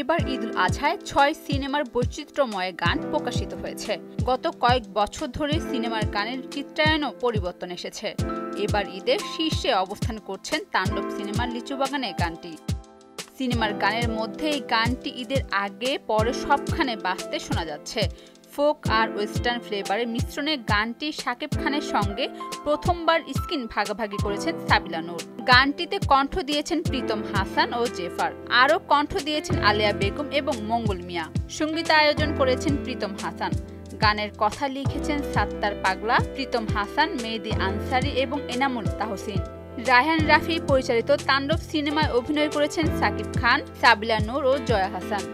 এবার ঈদুল আজহায় ৬ সিনেমার বৈচিত্র্যময় গান প্রকাশিত হয়েছে। গত কয়েক বছর ধরে সিনেমার গানের চিত্রায়নও পরিবর্তন এসেছে। এবার ঈদের শীর্ষে অবস্থান করছেন তাণ্ডব সিনেমার লিচু বাগানে গানটি। সিনেমার গানের মধ্যে এই গানটি ঈদের আগে পরে সবখানে বাজতে শোনা যাচ্ছে। ফোক আর ওয়েস্টার্ন ফ্লেভারের মিশ্রণে গানটি শাকিব খানের সঙ্গে প্রথমবার স্ক্রিন ভাগাভাগি করেছেন সাবিলা নূর। গানটিতে কণ্ঠ দিয়েছেন প্রীতম হাসান ও জেফার, আরও কণ্ঠ দিয়েছেন আলেয়া বেগম এবং মঙ্গল মিয়া। সঙ্গীতায়োজন করেছেন প্রীতম হাসান। গানের কথা লিখেছেন সাত্তার পাগলা, প্রীতম হাসান, মেহেদী আনসারি এবং এনামুল তাহসিন। রায়হান রাফি পরিচালিত তাণ্ডব সিনেমায় অভিনয় করেছেন শাকিব খান, সাবিলা নূর ও জয়া হাসান।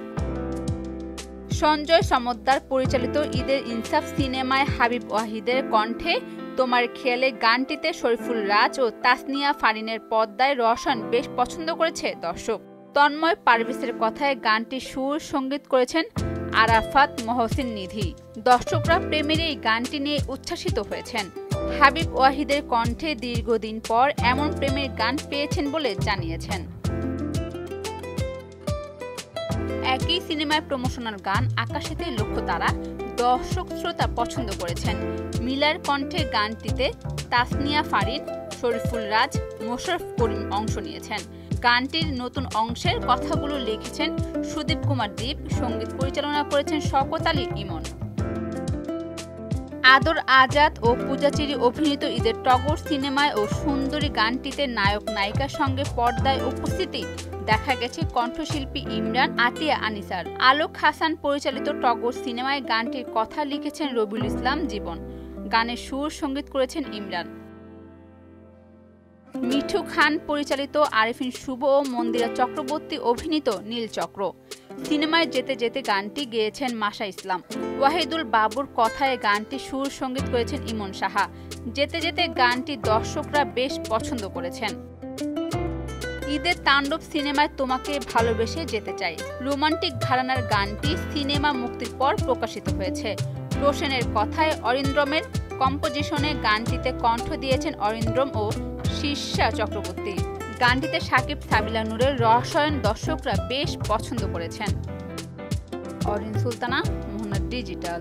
সঞ্জয় সমদ্দার পরিচালিত ঈদের ইনসাফ সিনেমায় হাবিব ওয়াহিদের কণ্ঠে তোমার খেয়ালে গানটিতে শরীফুল রাজ ও তাসনিয়া ফারিনের পর্দায় রসায়ন বেশ পছন্দ করেছে দর্শক। তন্ময় পারভেজের কথায় গানটি সুর সঙ্গীত করেছেন আরাফাত মহসিন নিধি। দর্শকরা প্রেমের এই গানটি নিয়ে উচ্ছ্বাসিত হয়েছেন। হাবিব ওয়াহিদের কণ্ঠে দীর্ঘদিন পর এমন প্রেমের গান পেয়েছেন বলে জানিয়েছেন। একই সিনেমায় প্রমোশনাল গান আকাশেতে লক্ষ্য তারা দর্শক শ্রোতা পছন্দ করেছেন। মিলার কণ্ঠে গানটিতে তাসনিয়া ফারিন, শরীফুল রাজ, মোশাররফ করিম অংশ নিয়েছেন। গানটির নতুন অংশের কথাগুলো লিখেছেন সুদীপ কুমার দীপ, সঙ্গীত পরিচালনা করেছেন শওকত আলী ইমন। আদর আজাদ ও পূজাচেরি অভিনীত ঈদের টগর সিনেমায় ও সুন্দরী গানটিতে নায়ক নায়িকার সঙ্গে পর্দায় উপস্থিতি দেখা গেছে কণ্ঠশিল্পী ইমরান, আতিয়া আনিসার। আলোক হাসান পরিচালিত টগর সিনেমায় গানটির কথা লিখেছেন রবিউল ইসলাম জীবন। গানের সুর সঙ্গীত করেছেন ইমরান। মিঠু খান পরিচালিত আরিফিন শুভ ও মন্দিরা চক্রবর্তী অভিনীত নীলচক্র সিনেমায় যেতে যেতে গানটি গেয়েছেন মাশা ইসলাম। ওয়াহিদুল বাবুর কথায় গানটি সুর সঙ্গীত করেছেন ইমন সাহা। যেতে যেতে গানটি দর্শকরা বেশ পছন্দ করেছেন। ঈদের তাণ্ডব সিনেমায় তোমাকে ভালোবেসে যেতে চাই রোমান্টিক ঘরানার গানটি সিনেমা মুক্তির পর প্রকাশিত হয়েছে। রোশনের কথায় অরিন্দ্রমের কম্পোজিশনে গানটিতে কণ্ঠ দিয়েছেন অরিন্দ্রম ও শীর্ষা চক্রবর্তী। গানটিতে শাকিব, সাবিলা নূরের রসায়ন দর্শকরা বেশ পছন্দ করেছেন। অরিন সুলতানা, মোহনা ডিজিটাল।